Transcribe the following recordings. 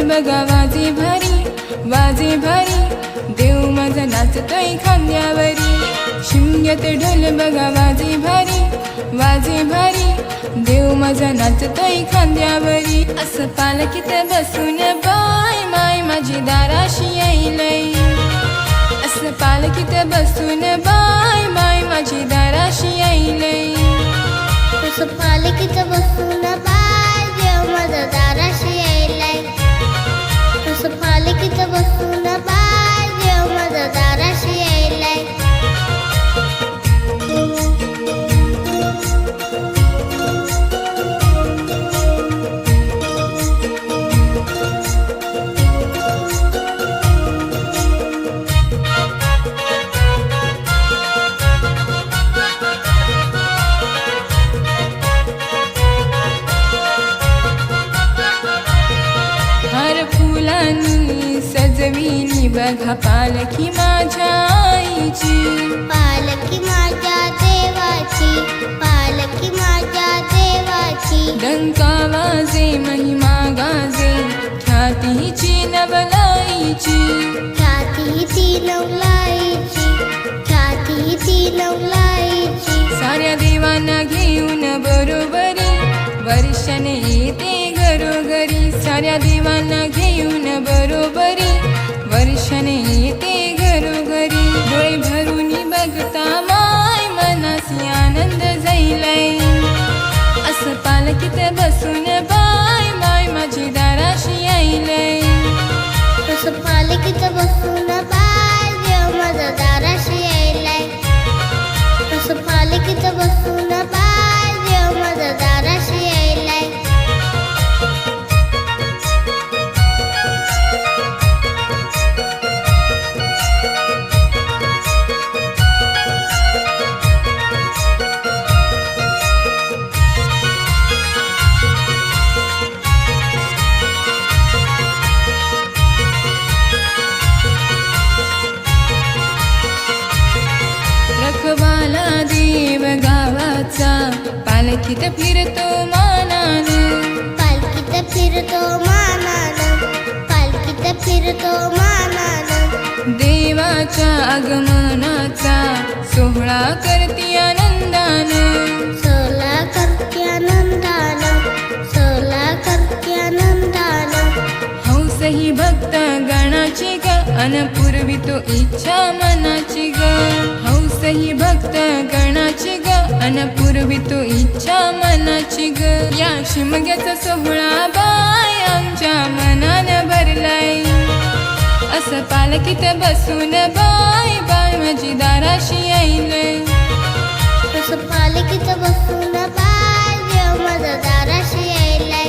बघा वाजे भारी, वाजे भारी, देव माझा नाचतोय खांद्यावरी. शिमग्यात ढोल बघा वाजे भारी, वाजे भारी, देव माझा नाचतोय खांद्यावरी. असं पालखीत बसून बाय माय माझी दाराशी येईलय. असं पालखीत बसून बाय माय माझी दाराशी येईलय. असं पालखीत बसून बाय देव माझा दाराशी येईलय. असं पालखीत बसून बाय देव माझा दाराशी येईलय. फुलांनी सजविली बघा पालखी माझ्या आईची. पालखी माझ्या देवाची, पालखी माझ्या देवाची. डंका वाजे महिमा गाजे ख्यातीची नवलाईची. ख्याती ती नवलाईची, ख्याती ती नवलाईची. साऱ्या देवांना घेऊन बरोबरी वर्षाने येते घरोघरी. साऱ्या देवांना घेऊन बरोबरी वर्षाने येते घरोघरी. डोळे भरून बघता माय मनासी आनंद जाईलय. असं पालखीत बसून बाय माय माझी दाराशी येईलय. असं पालखीत बसून बाय देव माझा दाराशी येईलय. असं पालखीत बसून बाय देव माझा दाराशी येईलय. रखवाला देव गावाचा पालखीत फिरतो मानान. पालखीत फिरतो मानान, पालखीत फिरतो मानान. देवाच्या आगमनाचा सोहळा करती आनंदान. सोला करते आनंदान, सोला करते आनंदान. हौस ही भक्त गणाची ग अन पूर्वी तो इच्छा मनाची ग. हौस ही भक्त गणाची ग अन पूर्वी तो इच्छा मनाची ग. या शिमग्याचा सोहळा बाय आमच्या मनान भरलाय. असं पालखीत बसून बाय बाय माझी दाराशी येईलय. असं पालखीत बसून बाय देव माझा दाराशी येईलय.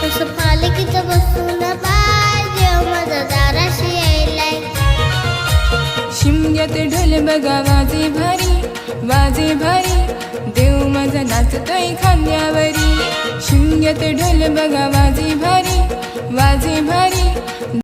असं पालखीत बसून बाय देव माझा दाराशी येईलय. शिमग्यात ढोल बघा वाजे भारी, वाजे भारी, देव माझा नाचतोय खांद्यावरी. शिमग्यात ढोल बघा वाजे भारी, वाजे भारी,